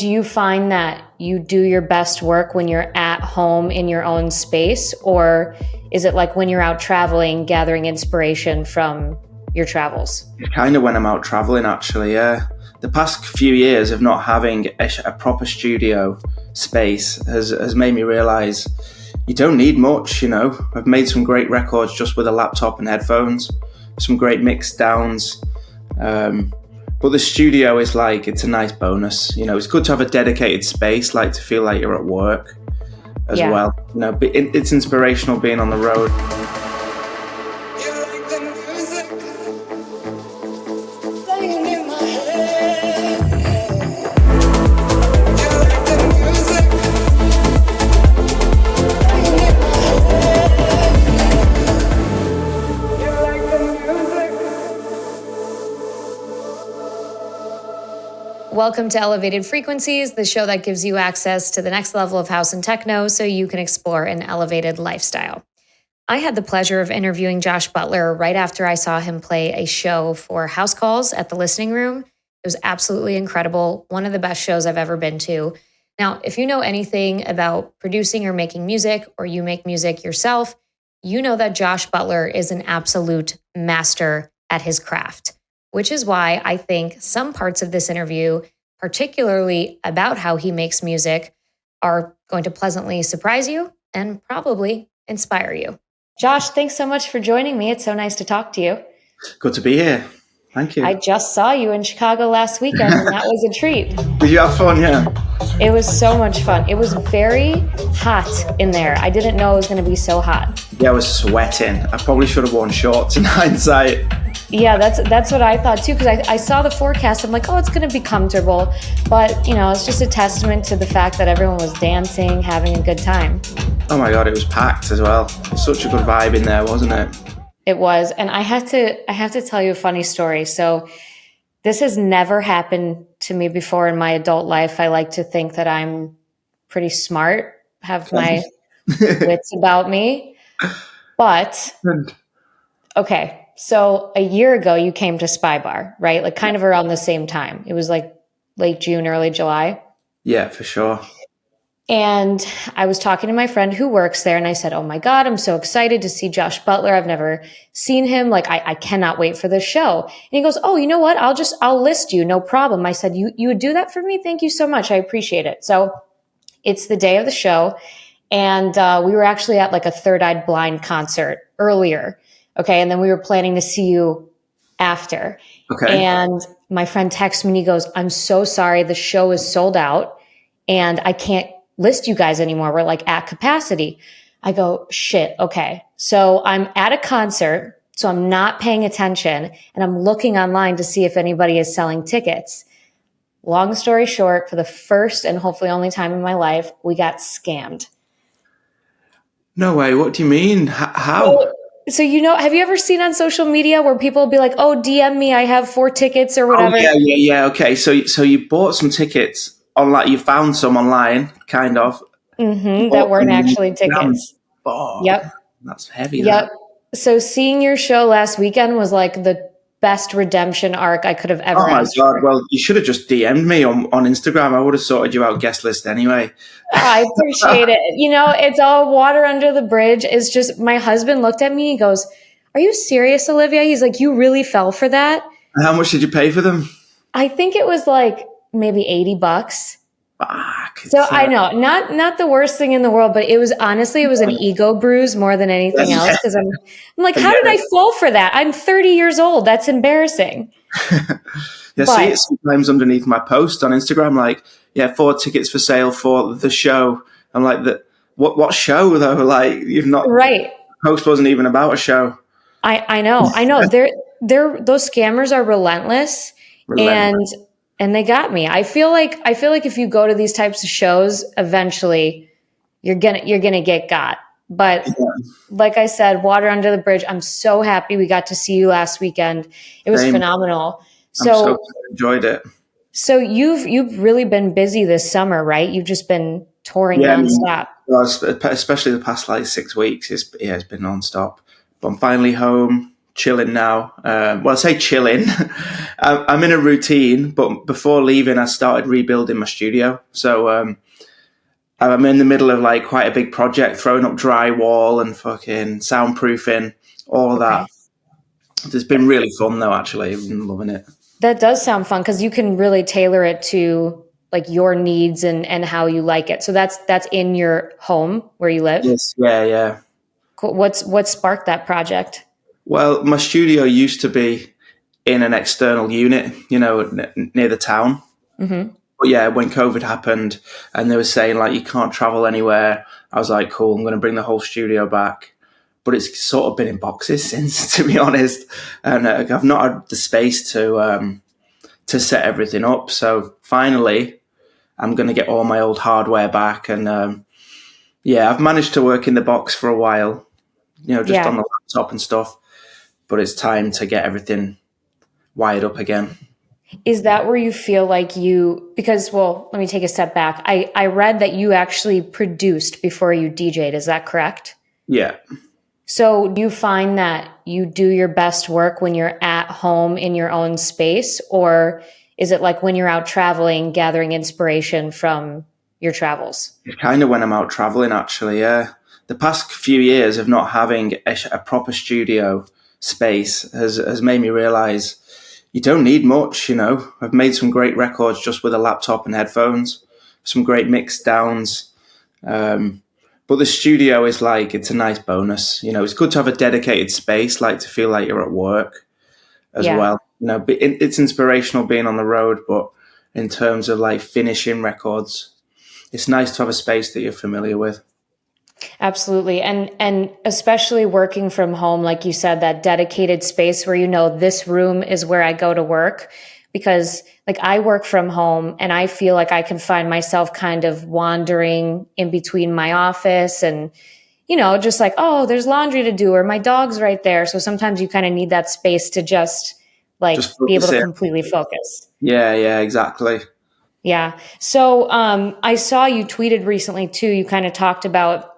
Do you find that you do your best work when you're at home in your own space, or is it like when you're out traveling, gathering inspiration from your travels? Kind of when I'm out traveling, actually, yeah. The past few years of not having a proper studio space has made me realize you don't need much, I've made some great records just with a laptop and headphones, some great mix downs. But the studio is it's a nice bonus. It's good to have a dedicated space, to feel like you're at work as well. It's inspirational being on the road. Welcome to Elevated Frequencies, the show that gives you access to the next level of house and techno so you can explore an elevated lifestyle. I had the pleasure of interviewing Josh Butler right after I saw him play a show for House Calls at the Listening Room. It was absolutely incredible, one of the best shows I've ever been to. Now, if you know anything about producing or making music, or you make music yourself, you know that Josh Butler is an absolute master at his craft, which is why I think some parts of this interview, particularly about how he makes music, are going to pleasantly surprise you and probably inspire you. Josh, thanks so much for joining me. It's so nice to talk to you. Good to be here. Thank you. I just saw you in Chicago last weekend, and that was a treat. Did you have fun? Yeah. It was so much fun. It was very hot in there. I didn't know it was going to be so hot. Yeah, I was sweating. I probably should have worn shorts in hindsight. Yeah, that's what I thought too, because I saw the forecast. I'm like, oh, it's going to be comfortable. But, it's just a testament to the fact that everyone was dancing, having a good time. Oh my God, it was packed as well. Such a good vibe in there, wasn't it? It was. And I have to tell you a funny story. So this has never happened to me before in my adult life. I like to think that I'm pretty smart, have my wits about me. But, okay. So a year ago, you came to Spy Bar, right? Kind of around the same time. It was late June, early July. Yeah, for sure. And I was talking to my friend who works there, and I said, oh my God, I'm so excited to see Josh Butler. I've never seen him. I cannot wait for this show. And he goes, oh, you know what? I'll list you. No problem. I said, you would do that for me? Thank you so much. I appreciate it. So it's the day of the show. And we were actually at a Third Eye Blind concert earlier. Okay. And then we were planning to see you after. Okay. And my friend texts me and he goes, I'm so sorry. The show is sold out and I can't list you guys anymore. We're at capacity. I go, shit. Okay. So I'm at a concert, so I'm not paying attention and I'm looking online to see if anybody is selling tickets. Long story short, for the first and hopefully only time in my life, we got scammed. No way. What do you mean? How? So, have you ever seen on social media where people will be like, oh, DM me, I have 4 tickets or whatever? Oh, yeah. Okay. So you bought some tickets online, you found some online, kind of. Mm-hmm, that weren't actually tickets. Oh, yep. That's heavy. Yep. So seeing your show last weekend was the best redemption arc I could have ever asked for. Well, you should have just DM'd me on Instagram. I would have sorted you out guest list anyway. I appreciate it. It's all water under the bridge. It's just my husband looked at me. He goes, are you serious, Olivia? He's like, you really fell for that? And how much did you pay for them? I think it was maybe $80. Fuck. So I know, not the worst thing in the world, but it was an ego bruise more than anything else. Because I'm like, how did I fall for that? I'm 30 years old. That's embarrassing. Yeah, see it sometimes underneath my post on Instagram, 4 tickets for sale for the show. I'm like, what show though? You've not right. The post wasn't even about a show. I know. Those scammers are relentless. And they got me. I feel like if you go to these types of shows, eventually you're gonna get got. But like I said, water under the bridge. I'm so happy we got to see you last weekend. It was phenomenal. So enjoyed it. So you've really been busy this summer, right? You've just been touring nonstop. Well, especially the past 6 weeks, it's been nonstop. But I'm finally home, chilling now. Well, I say chilling. I'm in a routine, but before leaving, I started rebuilding my studio. So I'm in the middle of like quite a big project, throwing up drywall and fucking soundproofing, all of that. Okay. It's been really fun though, actually. I've been loving it. That does sound fun because you can really tailor it to like your needs and how you like it. So that's in your home where you live. Yes. Yeah, yeah. Cool. What sparked that project? Well, my studio used to be in an external unit, near the town. Mm-hmm. But yeah, when COVID happened and they were saying like you can't travel anywhere, I was like, cool, I'm going to bring the whole studio back. But it's sort of been in boxes since, to be honest, and I've not had the space to set everything up. So finally, I'm going to get all my old hardware back, and yeah, I've managed to work in the box for a while, just on the laptop and stuff. But it's time to get everything wired up again. Is that where you feel like because, well, let me take a step back. I read that you actually produced before you DJ'd. Is that correct? Yeah. So do you find that you do your best work when you're at home in your own space, or is it like when you're out traveling, gathering inspiration from your travels? Kind of when I'm out traveling, actually, yeah. The past few years of not having a proper studio space has made me realize you don't need much, I've made some great records just with a laptop and headphones, some great mix downs. But the studio is like, it's a nice bonus. It's good to have a dedicated space, like to feel like you're at work as well. It's inspirational being on the road, but in terms of like finishing records, it's nice to have a space that you're familiar with. Absolutely. And especially working from home, like you said, that dedicated space where this room is where I go to work, because like I work from home and I feel like I can find myself kind of wandering in between my office and just like, oh, there's laundry to do or my dog's right there. So sometimes you kind of need that space to just be able to completely focus. Yeah, exactly. Yeah. So I saw you tweeted recently too. You kind of talked about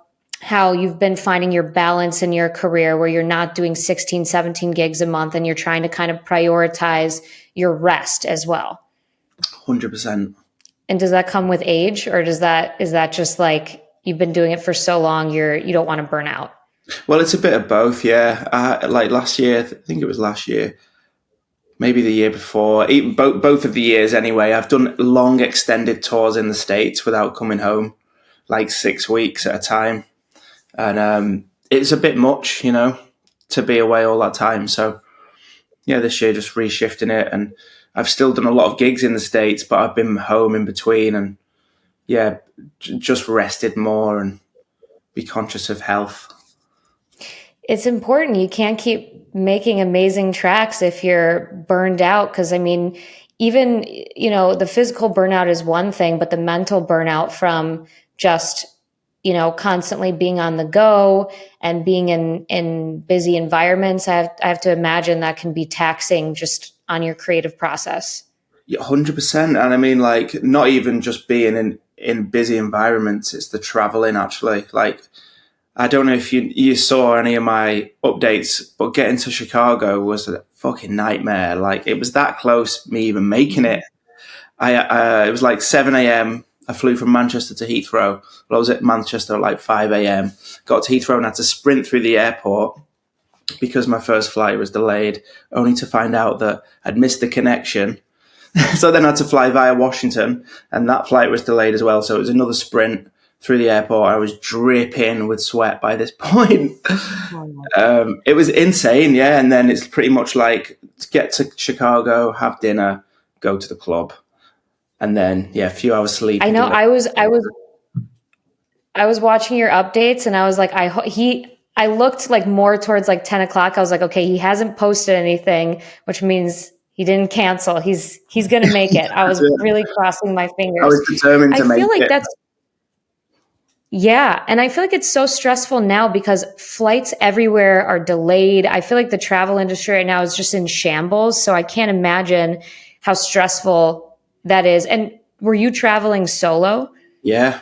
how you've been finding your balance in your career where you're not doing 16, 17 gigs a month and you're trying to kind of prioritize your rest as well. 100%. And does that come with age, or is that just like you've been doing it for so long you don't want to burn out? Well, it's a bit of both, yeah. Like last year, I think it was last year, maybe the year before, even both of the years anyway, I've done long extended tours in the States without coming home, like 6 weeks at a time. And it's a bit much, to be away all that time. So yeah, this year just reshifting it, and I've still done a lot of gigs in the States, but I've been home in between, and yeah, just rested more and be conscious of health. It's important. You can't keep making amazing tracks if you're burned out. Because I mean, even, the physical burnout is one thing, but the mental burnout from just, constantly being on the go and being in busy environments, I have to imagine that can be taxing just on your creative process. Yeah, 100%. And I mean, like, not even just being in busy environments, it's the traveling actually. Like, I don't know if you saw any of my updates, but getting to Chicago was a fucking nightmare. Like, it was that close me even making it. It was like 7 a.m. I flew from Manchester to Heathrow. Well, I was at Manchester at like 5 a.m. Got to Heathrow and had to sprint through the airport because my first flight was delayed, only to find out that I'd missed the connection. So then I had to fly via Washington, and that flight was delayed as well. So it was another sprint through the airport. I was dripping with sweat by this point. It was insane, yeah. And then it's pretty much like to get to Chicago, have dinner, go to the club, and then a few hours sleep. I know. I was watching your updates, and I was like, I looked like more towards like 10 o'clock. I was like, okay, he hasn't posted anything, which means he didn't cancel. He's going to make it. I was really crossing my fingers. I was determined to make it. I feel like that's, yeah. And I feel like it's so stressful now because flights everywhere are delayed. I feel like the travel industry right now is just in shambles. So I can't imagine how stressful that is. And were you traveling solo? Yeah.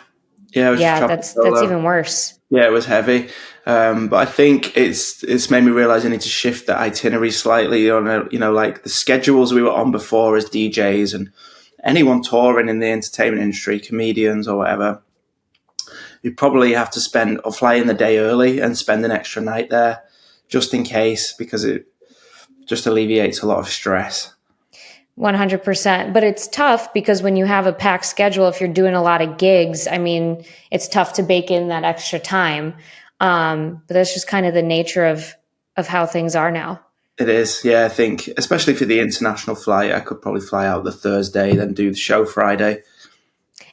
Yeah, it was just Yeah, traveling that's solo. even worse. Yeah, it was heavy, but I think it's made me realize I need to shift the itinerary slightly on like the schedules we were on before as DJs and anyone touring in the entertainment industry, comedians or whatever. You probably have to spend or fly in the day early and spend an extra night there just in case because it just alleviates a lot of stress. 100%. But it's tough because when you have a packed schedule, if you're doing a lot of gigs, I mean, it's tough to bake in that extra time. But that's just kind of the nature of how things are now. It is, yeah. I think, especially for the international flight, I could probably fly out the Thursday, then do the show Friday.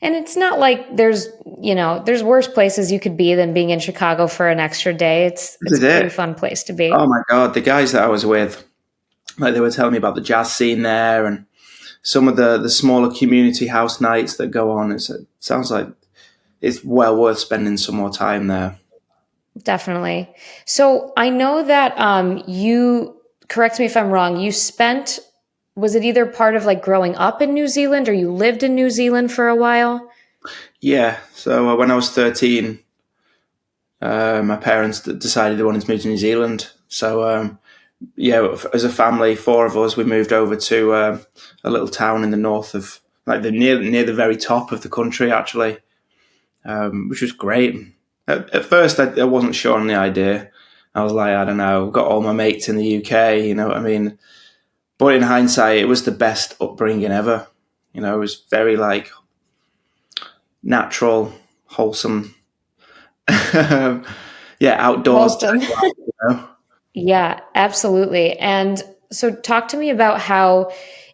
And it's not like there's worse places you could be than being in Chicago for an extra day. This It's is a pretty it. fun place to be. Oh my god, the guys that I was with, like they were telling me about the jazz scene there and some of the smaller community house nights that go on. It sounds like it's well worth spending some more time there. Definitely. So I know that you, correct me if I'm wrong, you spent, was it either part of like growing up in New Zealand or you lived in New Zealand for a while? Yeah, so when I was 13, my parents decided they wanted to move to New Zealand. So yeah, as a family, four of us, we moved over to a little town in the north of, like the near the very top of the country, actually, which was great. At first, I wasn't sure on the idea. I was like, I don't know, I've got all my mates in the UK, you know what I mean? But in hindsight, it was the best upbringing ever. You know, it was very like natural, wholesome, yeah, outdoors type Wholesome. life, you know? Yeah, absolutely. And so talk to me about how,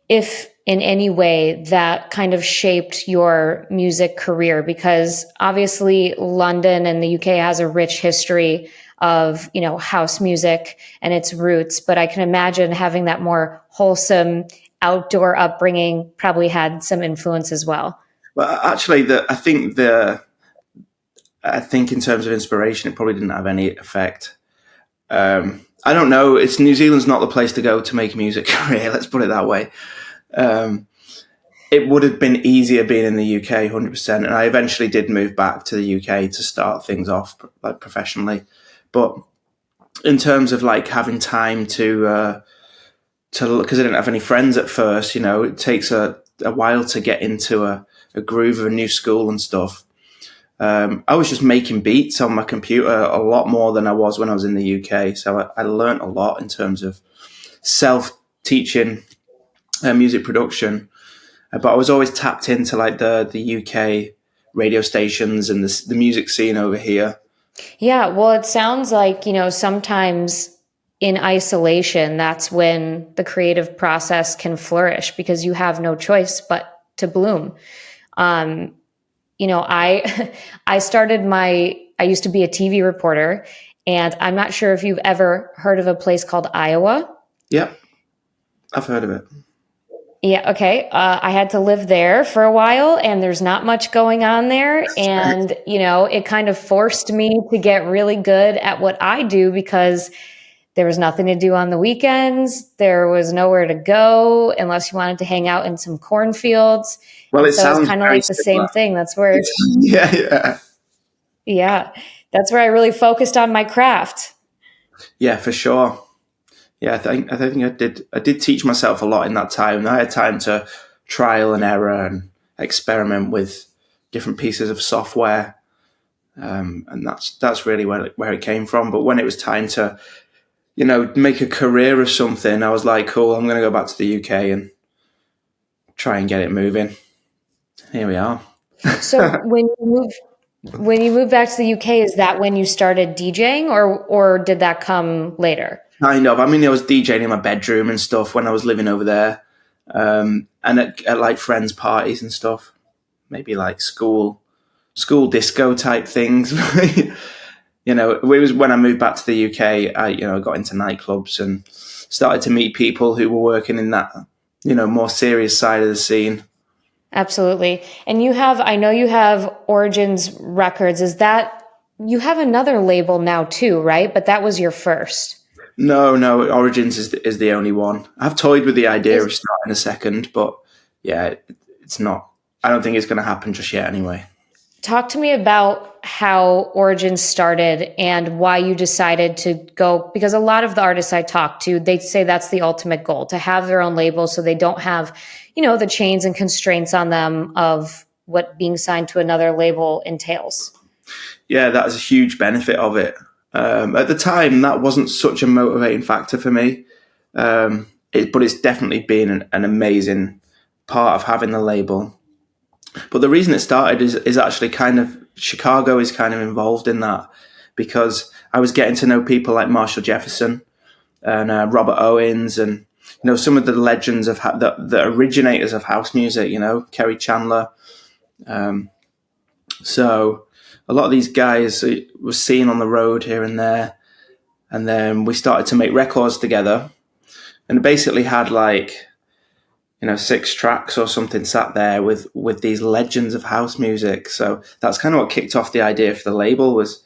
if in any way, that kind of shaped your music career, because obviously London and the UK has a rich history of, house music and its roots. But I can imagine having that more wholesome outdoor upbringing probably had some influence as well. But actually, I think in terms of inspiration, it probably didn't have any effect. I don't know. It's New Zealand's not the place to go to make a music career. Let's put it that way. Um, it would have been easier being in the UK, 100%. And I eventually did move back to the UK to start things off like professionally. But in terms of like having time to because I didn't have any friends at first, it takes a while to get into a groove of a new school and stuff. I was just making beats on my computer a lot more than I was when I was in the UK. So I learned a lot in terms of self-teaching music production. But I was always tapped into like the UK radio stations and the music scene over here. Yeah, well, it sounds like, sometimes in isolation, that's when the creative process can flourish because you have no choice but to bloom. Um, I I used to be a TV reporter, and I'm not sure if you've ever heard of a place called Iowa. Yeah, I've heard of it. Yeah, okay. I had to live there for a while, and there's not much going on there. And, it kind of forced me to get really good at what I do because there was nothing to do on the weekends. There was nowhere to go unless you wanted to hang out in some cornfields. Well, And it so it's sounds kind of very like the same similar. thing. That's where, Yeah, yeah. yeah, that's where I really focused on my craft. Yeah, for sure. Yeah, I think I did teach myself a lot in that time. I had time to trial and error and experiment with different pieces of software, and that's really where it came from. But when it was time to make a career of something, I was like, cool, I'm going to go back to the UK and try and get it moving. Here we are. So when you moved back to the UK, is that when you started DJing or did that come later? Kind of. I mean, I was DJing in my bedroom and stuff when I was living over there, and at like friends' parties and stuff. Maybe like school disco type things. It was when I moved back to the UK. I got into nightclubs and started to meet people who were working in that more serious side of the scene. Absolutely. And I know you have Origins Records. Is that, you have another label now too, right? But that was your first. No. Origins is the only one. I've toyed with the idea of starting a second, but yeah, it's not. I don't think it's going to happen just yet. Anyway. Talk to me about how Origins started and why you decided to go, because a lot of the artists I talk to, they say that's the ultimate goal, to have their own label so they don't have, the chains and constraints on them of what being signed to another label entails. Yeah, that's a huge benefit of it. At the time, that wasn't such a motivating factor for me, but it's definitely been an amazing part of having the label. But the reason it started is actually kind of Chicago is kind of involved in that, because I was getting to know people like Marshall Jefferson and Robert Owens, and some of the legends of the originators of house music. Kerri Chandler. So a lot of these guys were seen on the road here and there, and then we started to make records together, and basically had 6 tracks or something sat there with these legends of house music. So that's kind of what kicked off the idea for the label, was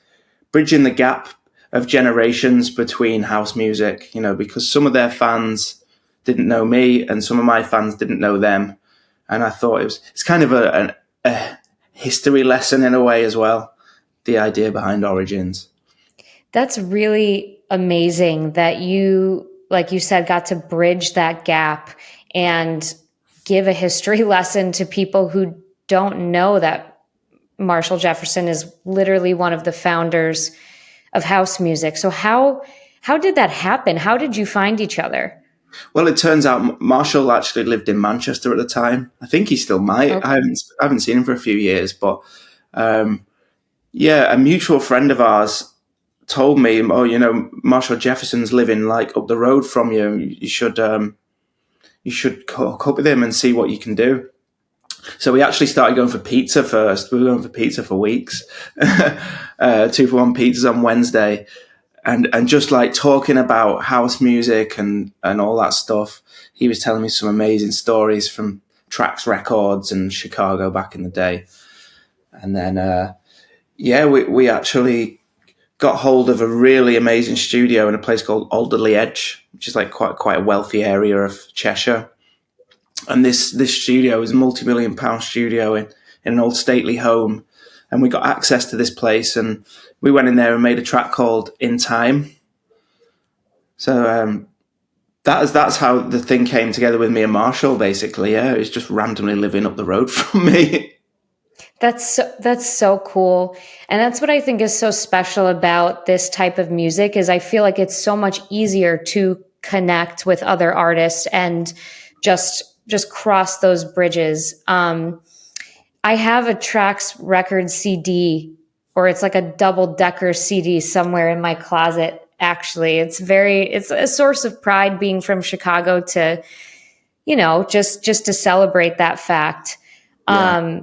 bridging the gap of generations between house music, because some of their fans didn't know me and some of my fans didn't know them. And I thought it's kind of a history lesson in a way as well, the idea behind Origins. That's really amazing that you, like you said, got to bridge that gap and give a history lesson to people who don't know that Marshall Jefferson is literally one of the founders of house music. So how did that happen? How did you find each other? Well, it turns out Marshall actually lived in Manchester at the time. I think he still might. Okay. I haven't seen him for a few years, but a mutual friend of ours told me, Marshall Jefferson's living up the road from you. You should hook up with him and see what you can do. So we actually started going for pizza first. We were going for pizza for weeks, 2-for-1 pizzas on Wednesday, and just talking about house music and all that stuff. He was telling me some amazing stories from Trax Records and Chicago back in the day. And then, we actually got hold of a really amazing studio in a place called Alderley Edge, which is quite a wealthy area of Cheshire. And this studio is a multi-million-pound studio in an old stately home. And we got access to this place, and we went in there and made a track called In Time. So that's how the thing came together with me and Marshall, basically. Yeah, it was just randomly living up the road from me. That's so cool. And that's what I think is so special about this type of music, is I feel like it's so much easier to connect with other artists and just cross those bridges. I have a Trax record CD, or it's like a double-decker CD somewhere in my closet, actually. It's a source of pride being from Chicago to, just to celebrate that fact. Yeah.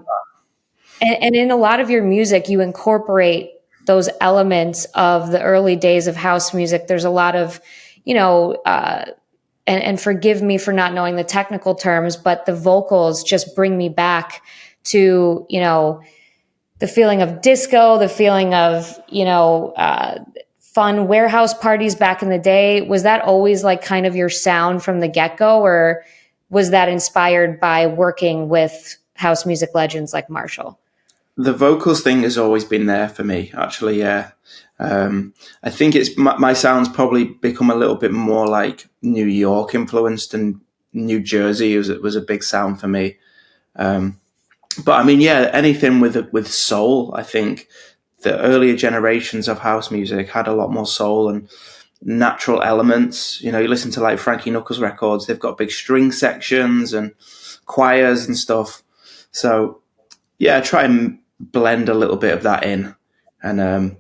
And in a lot of your music, you incorporate those elements of the early days of house music. There's a lot of, and forgive me for not knowing the technical terms, but the vocals just bring me back to, the feeling of disco, the feeling of, fun warehouse parties back in the day. Was that always kind of your sound from the get-go, or was that inspired by working with house music legends like Marshall? The vocals thing has always been there for me, actually, yeah. I think it's my sound's probably become a little bit more New York influenced, and New Jersey was a big sound for me. But I mean, yeah, anything with soul. I think the earlier generations of house music had a lot more soul and natural elements. You listen to Frankie Knuckles records; they've got big string sections and choirs and stuff. So yeah, I try and blend a little bit of that in, and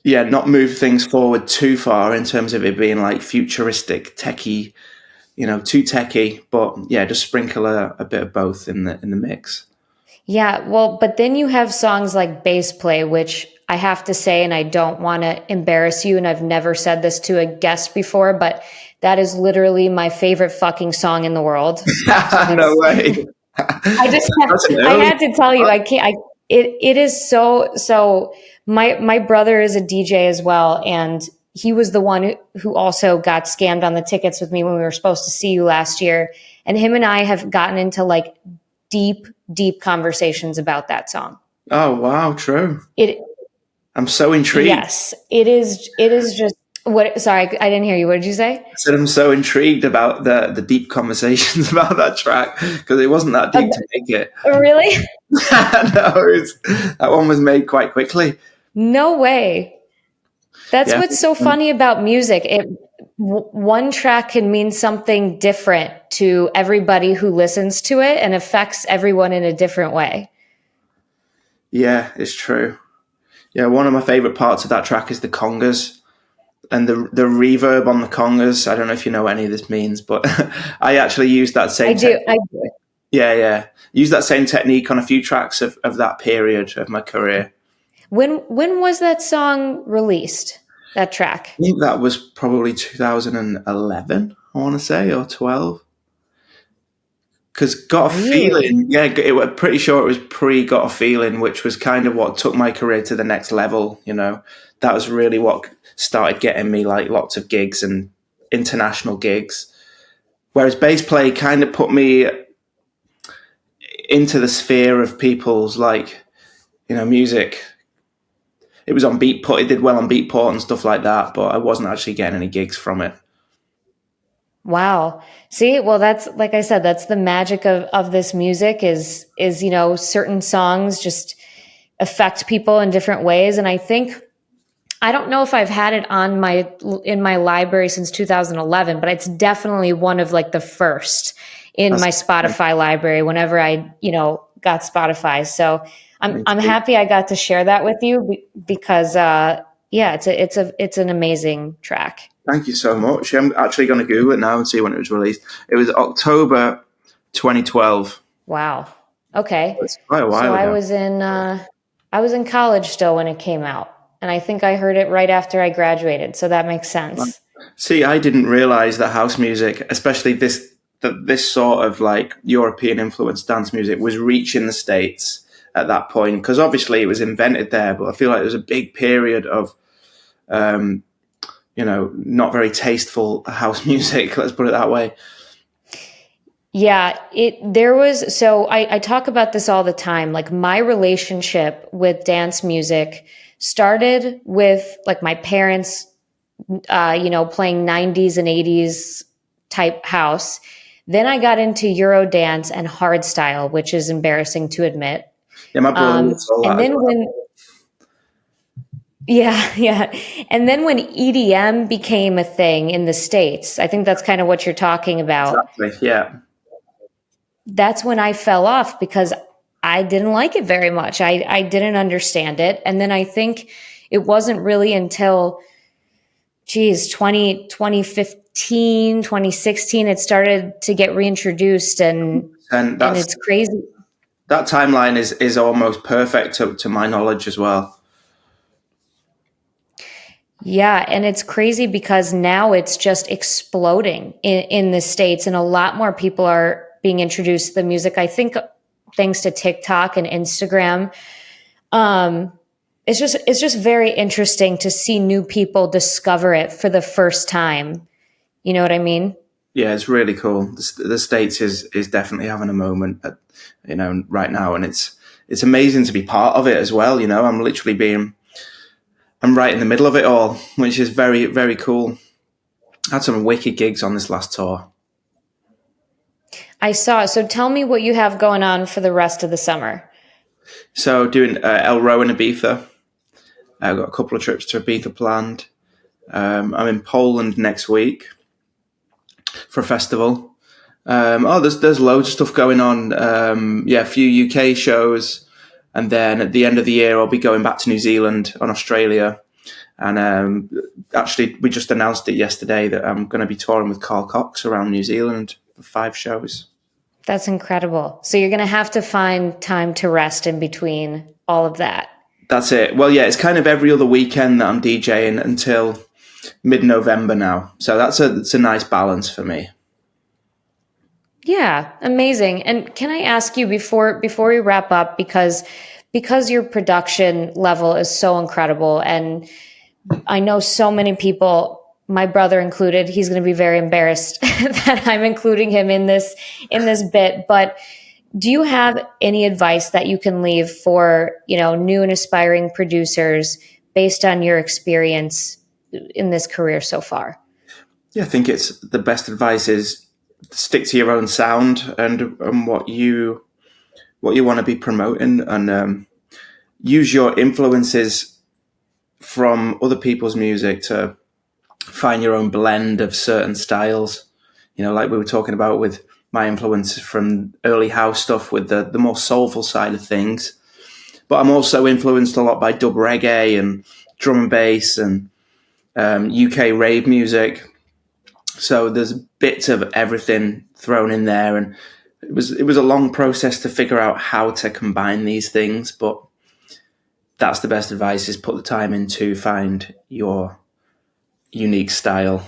not move things forward too far in terms of it being futuristic, techie, too techie, but yeah, just sprinkle a bit of both in the mix. Yeah, well, but then you have songs like Bass Play, which I have to say, and I don't want to embarrass you, and I've never said this to a guest before, but that is literally my favorite fucking song in the world. No way. I had to tell you, I can't. It is so. My brother is a DJ as well, and he was the one who also got scammed on the tickets with me when we were supposed to see you last year. And him and I have gotten into deep, deep conversations about that song. Oh, wow. True. It, I'm so intrigued. yes, it is. It is just what, sorry, I didn't hear you. What did you say? I said I'm so intrigued about the deep conversations about that track because it wasn't that deep to make it. Really? No, that one was made quite quickly. No way. That's what's so funny about music. One track can mean something different to everybody who listens to it and affects everyone in a different way. Yeah, it's true. Yeah, one of my favorite parts of that track is the congas and the reverb on the congas. I don't know if you know what any of this means, but I actually used that same. I do. Yeah. Use that same technique on a few tracks of that period of my career. When was that song released? That track? I think that was probably 2011, I want to say, or 12. Because Got a Feeling, I'm pretty sure it was pre-Got a Feeling, which was kind of what took my career to the next level, you know. That was really what started getting me like lots of gigs and international gigs. Whereas bass play kind of put me into the sphere of people's like, you know, music. It was on Beatport, it did well on Beatport and stuff like that, but I wasn't actually getting any gigs from it. Wow. See, well, that's, like I said, that's the magic of this music is, you know, certain songs just affect people in different ways. And I think, I don't know if I've had it in my library since 2011, but it's definitely one of like the first in my Spotify library whenever I, you know, got Spotify. So I'm happy I got to share that with you because, it's an amazing track. Thank you so much. I'm actually going to Google it now and see when it was released. It was October 2012. Wow. Okay. It's quite a while ago. I was in college still when it came out, and I think I heard it right after I graduated. So that makes sense. See, I didn't realize that house music, especially this sort of like European influenced dance music, was reaching the States at that point, because obviously it was invented there, but I feel like there was a big period of not very tasteful house music, let's put it that way. Yeah, I talk about this all the time. Like my relationship with dance music started with like my parents, playing 90s and 80s type house. Then I got into Eurodance and hardstyle, which is embarrassing to admit. Yeah, my brother and then And then when EDM became a thing in the States, I think that's kind of what you're talking about. Exactly, yeah. That's when I fell off because I didn't like it very much. I didn't understand it. And then I think it wasn't really until, 2015, 2016, it started to get reintroduced and it's crazy. That timeline is almost perfect to my knowledge as well. Yeah, and it's crazy because now it's just exploding in the States, and a lot more people are being introduced to the music. I think thanks to TikTok and Instagram. It's just very interesting to see new people discover it for the first time. You know what I mean? Yeah, it's really cool. The States is definitely having a moment, right now, and it's amazing to be part of it as well. You know, I'm right in the middle of it all, which is very, very cool. I had some wicked gigs on this last tour. I saw. So tell me what you have going on for the rest of the summer. So doing El Row in Ibiza. I've got a couple of trips to Ibiza planned. I'm in Poland next week for a festival. There's loads of stuff going on. A few UK shows. And then at the end of the year, I'll be going back to New Zealand and Australia. And actually, we just announced it yesterday that I'm going to be touring with Carl Cox around New Zealand for 5 shows. That's incredible. So you're going to have to find time to rest in between all of that. That's it. Well, yeah, it's kind of every other weekend that I'm DJing until mid-November now. So it's a nice balance for me. Yeah, amazing. And can I ask you before we wrap up, because your production level is so incredible, and I know so many people, my brother included, he's going to be very embarrassed that I'm including him in this bit, but Do you have any advice that you can leave for, new and aspiring producers based on your experience in this career so far? Yeah, I think it's the best advice is stick to your own sound and what you want to be promoting, and use your influences from other people's music to find your own blend of certain styles. Like we were talking about with my influence from early house stuff with the more soulful side of things. But I'm also influenced a lot by dub reggae and drum and bass and UK rave music. So there's bits of everything thrown in there, and it was a long process to figure out how to combine these things. But that's the best advice: is put the time in to find your unique style.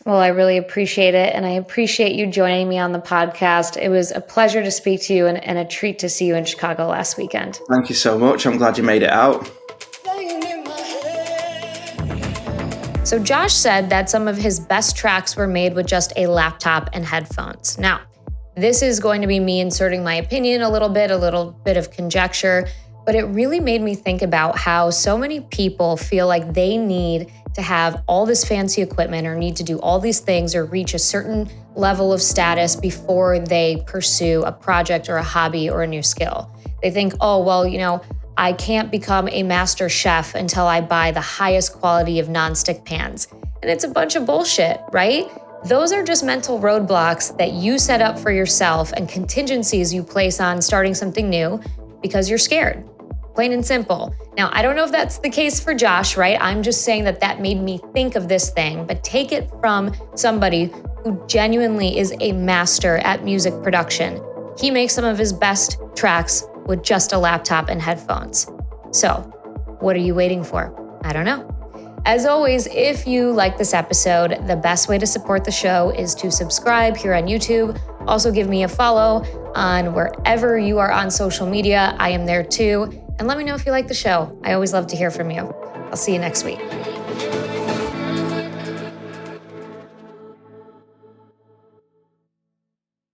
Well, I really appreciate it. And I appreciate you joining me on the podcast. It was a pleasure to speak to you and a treat to see you in Chicago last weekend. Thank you so much. I'm glad you made it out. So Josh said that some of his best tracks were made with just a laptop and headphones. Now, this is going to be me inserting my opinion a little bit of conjecture, but it really made me think about how so many people feel like they need to have all this fancy equipment or need to do all these things or reach a certain level of status before they pursue a project or a hobby or a new skill. They think, I can't become a master chef until I buy the highest quality of nonstick pans. And it's a bunch of bullshit, right? Those are just mental roadblocks that you set up for yourself and contingencies you place on starting something new because you're scared. Plain and simple. Now, I don't know if that's the case for Josh, right? I'm just saying that made me think of this thing, but take it from somebody who genuinely is a master at music production. He makes some of his best tracks with just a laptop and headphones. So, what are you waiting for? I don't know. As always, if you like this episode, the best way to support the show is to subscribe here on YouTube. Also give me a follow on wherever you are on social media. I am there too. And let me know if you like the show. I always love to hear from you. I'll see you next week.